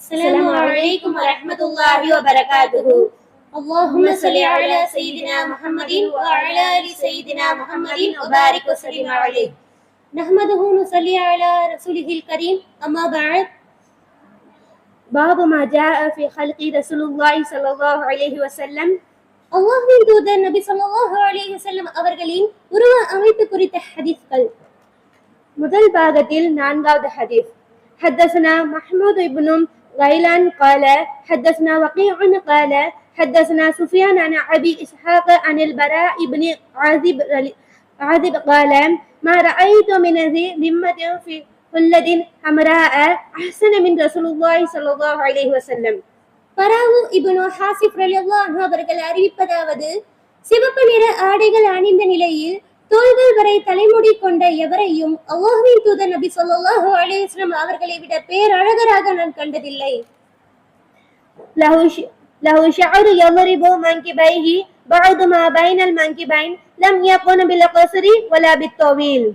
السلام عليكم ورحمة الله وبركاته. اللهم صل على سيدنا محمد وعلى آل سيدنا محمد وبارك وسلم عليه. نحمده ونصلي على رسوله الكريم. أما بعد. باب ما جاء في خلق رسول الله صلى الله عليه وسلم. அல்லாஹ்வின் தூதர் நபி ஸல்லல்லாஹு அலைஹி வஸல்லம் அவர்களின் உருவ அமைப்பு குறித்த ஹதீஸ்கள். முதல் பாகத்தில் 4வது ஹதீஸ். حدثنا محمود بن غيلان قال حدثنا وقيع قال حدثنا سفيان عن أبي إسحاق عن البراء بن عازب قال ما رأيت من ذي ذمة في حلة حمراء أحسن من رسول الله صلى الله عليه وسلم. பராவு இப்னு ஹாசிப் ரலியல்லாஹு அன்ஹு அவர்கள் அறிவிப்பதாவது, சிவப்பு நிற ஆடைகள் அணிந்த நிலையில் தோள்கள் வரை தலைமுடி கொண்ட எவரையும் அல்லாஹ்வின் தூதர் நபி ஸல்லல்லாஹு அலைஹி வஸல்லம் அவர்களை விட பேரழகராக நான் கண்டதில்லை. லஹு ஷஅரு யضربு மன்கிபைஹி பஅது மா பைனல் மன்கிபைன் லம் யகுன் பில் கஸ்ரி வலா பித் தவீல்.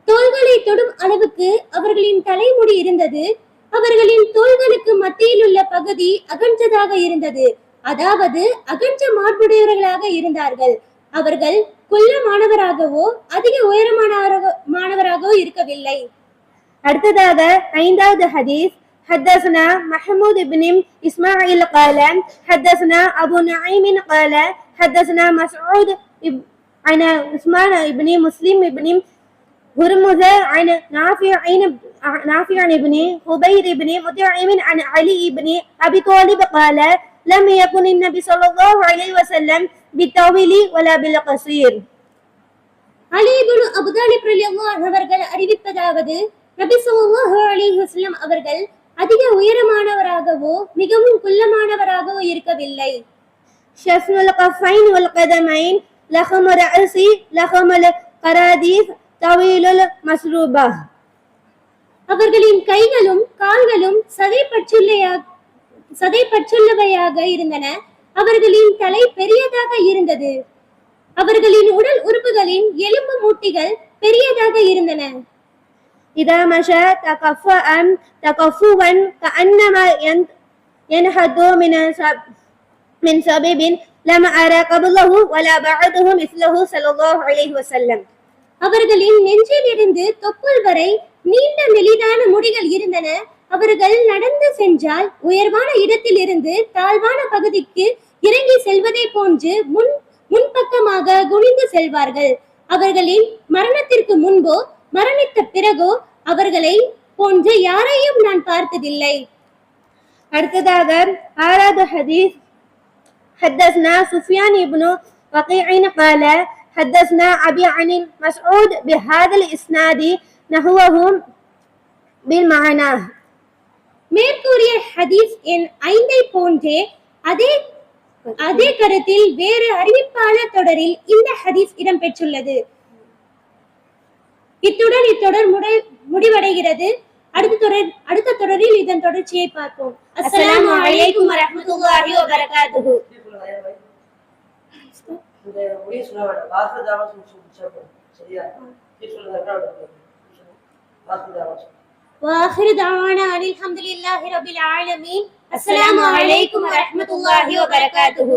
தோள்களை தொடும் அளவுக்கு அவர்களின் தலைமுடி இருந்தது. அவர்களின் தோள்களுக்கு மத்தியில் உள்ள பகுதி அகன்றதாக இருந்தது. அதாவது அகன்ற மார்புடையவர்களாக இருந்தார்கள். அவர்கள் குள்ளமானவராகவோ அதிக உயரமானவராகவோ இருக்கவில்லை. அடுத்ததாக 5வது ஹதீஸ். حدثنا محمود بن إسماعيل قال حدثنا أبو نعيم قال حدثنا مسعود عن عثمان بن مسلم بن هرمز عن نافع بن خبير بن مطعم عن علي بن أبي طالب قال لم يكن النبي صلى الله عليه وسلم بالطويل ولا بالقصير. அலி இப்னு அபூ தாலிப் ரலியல்லாஹு அன்ஹு அவர்கள் அறிவிப்பதாவது, நபி ஸல்லல்லாஹு அலைஹி வஸல்லம் அவர்கள் அதிக உயரமானவராகவோ மிகவும் குள்ளமானவராகவோ இருக்கவில்லை. ஷஸ்னுல் கஃபைன் வல் கதமைன் லஹம் ரஅசி லஹம் கராதீஸ் தவீலுல் மஸ்ரூபா. அவர்களின் கைகளும் கால்களும் சதைப்பற்றுள்ளவையாக இருந்தன. அவர்களின் தலை பெரியதாக இருந்தது. அவர்களின் உடல் உறுப்புகளின் எலும்பு மூட்டிகள் பெரியதாக இருந்தன. இதா மஷா தகஃபஅன் தகஃபுவன் கஅன்னமா யன்ஹது மின் சபீபின் லம் அரா கபலஹு வலா பஅதுஹு மிஸ்லஹு ஸல்லல்லாஹு அலைஹி வஸல்லம். அவர்களின் நெஞ்சில் இருந்து தொப்புள் வரை நீண்ட மெலிதான முடிகள் இருந்தன. அவர்கள் நடந்து சென்றால் உயர்வான இடத்தில் இருந்து தாழ்வான பகுதிக்கு இறங்கி செல்வதை போன்று முன்பக்கமாக குனிந்து செல்வார்கள். அவர்களின் மரணத்திற்கு முன்போ மரணித்த பிறகோ அவர்களை போன்ற யாரையும் நான் பார்த்ததில்லை. அடுத்ததாக 6வது ஹதீஸ். حدثنا سفيان بن وقيع قال حدثنا أبي عن مسعود بهذا الإسناد نحوه بالمعنى. மேற்கூறிய ஹதீஸ் எண் 5ஐ போன்றே அதே கருத்தில் வேறு அறிவிப்பாளர் தொடரில் இந்த ஹதீஸ் இடம்பெற்றுள்ளது. இத்துடன் இத்தொடர் முடிவடைகிறது. அடுத்த தொடரில் இதன் தொடர்ச்சியை பார்ப்போம். அஸ்ஸலாமு அலைக்கும் வரஹ்மத்துல்லாஹி வபரகாத்துஹு. وآخر دعوانا أن الحمد لله رب العالمين. السلام عليكم ورحمة الله وبركاته.